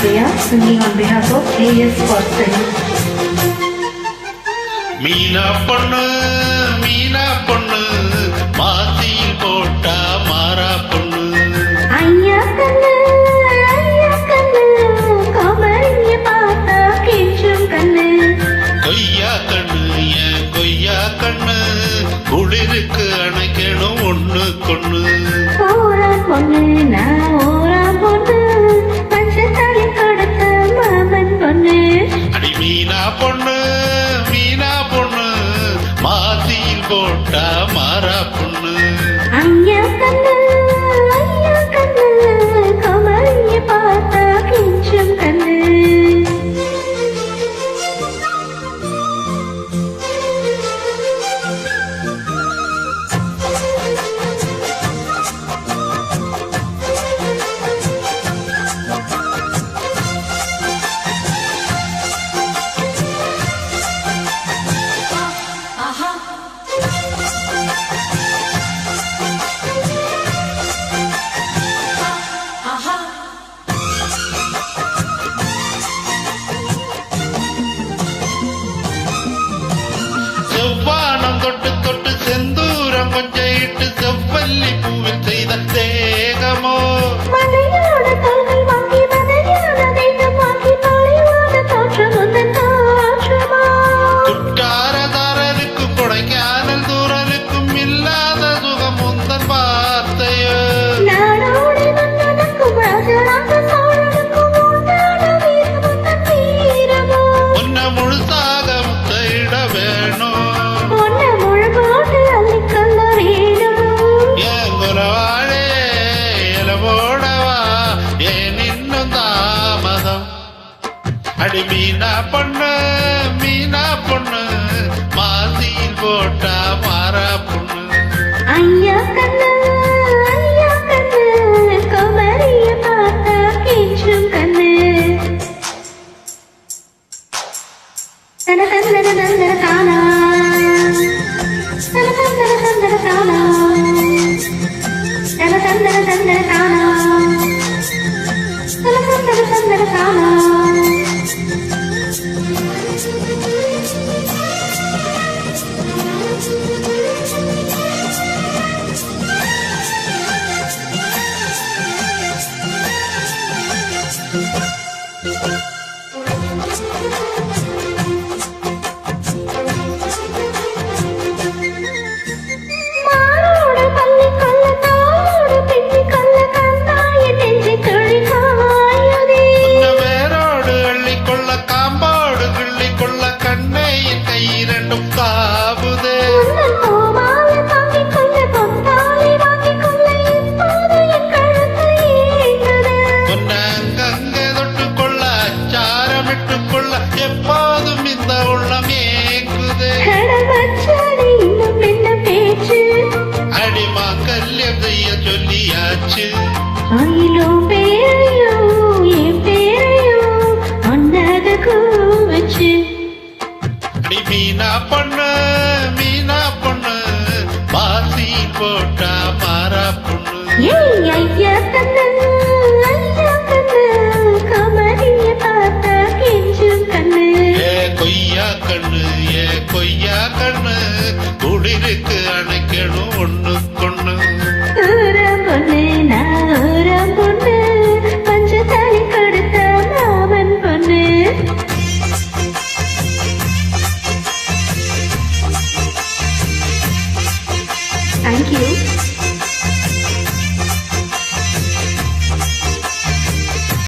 Priya singing on behalf of A.S. Watson. Meena பொண்ணு மாசியில் போட்டா மாறா பொண்ணு. ஐயா கண்ணு கோமரிய பார்த்தா கெஞ்சும் கண்ணு. கொய்யா கண்ணு என் கொய்யா கண்ணு குளிருக்கு அணைக்கணும் ஒண்ணு கொண்ணு. ஓரான் பொண்ணு நான் ஓரான் பொண்ணு பச்சத்தாலி கொடுத்த மாமன் பொண்ணு. அடி மீனா பொண்ணு மாசியில் போட்டா மாறா பொண்ணு. ஐயா கண்ணு கோமரிய பார்த்தா கெஞ்சும் கண்ணு. செவ்வானம் தொட்டு தொட்டு செந்தூரம் கொஞ்சம் இட்டு செவ்வல்லி பூவில் செய்த தேகமோ. மலையோட தோள்கள் வாங்கி மலையோட தேகம் வாங்கி மலையோட தோற்றம் உந்தன் தோற்றமா. குற்றாரதாரருக்கும் கொடைக்கானல் தூரருக்கும் இல்லாத சுகம் உந்தன் வார்த்தையோ. நாடோடி மன்னனுக்கும் ராஜராஜ சோழனுக்கும் உண்டான வீரம் உந்தன் வீரமோ. உன்னை முழுசாக முத்தையிட வேணும் உன்னை முழுகோடு அள்ளிக்கொள்ள வேணும். ஏன் குலவாழே இலவோடவா ஏன் இன்னும் தாமதம். அடி மீனா பொண்ணு மாசியில் போட்டா மாறா பொண்ணு. ஐயா கண்ணு கோமரிய பார்த்தா கெஞ்சும் கண்ணு. தன தந்தர தந்தர தானா தன தந்தர தந்தர தானா தன தந்தர தந்தர தானா தன தந்தர தந்தர தானா. மாரோட பள்ளி கொல்ல தாரோட பெண்ணி கொல்ல கந்தாய நெஞ்சு தொழி காயுதே. உன்னை வேரோடு அள்ளிக்கொள்ள காம்போடு கிள்ளிக்கொள்ள கண்ணே என் கை இரண்டும் காவுதே. உந்தன் கோமால தாங்கிக் கொள்ள பொத்தாலி வாங்கிக் கொள்ள இப்போது என் கழுத்து ஏங்குது. உன்னை அங்கங்கே தொட்டுக்கொள்ள அச்சாரமிட்டுக் கொள்ள எப்போதும் இந்த உள்ளம் ஏங்குதே. கடல் வச்சாடி இன்னும் என்ன பேச்சு. அடிமா கல்யம் செய்ய சொல்லியாச்சு. ஆயிலோ பேரையோ என் பேரையோ ஒன்னத கூவச்சு. அடி மீனா பொண்ணு மாசியில் போட்டா மாறா பொண்ணு. ஏய் ஐயா கண்ணு கோமரிய பார்த்தா கெஞ்சும் கண்ணு. ஏ கொய்யா கண்ணு குளிருக்கு அணைக்கணும் ஒண்ணு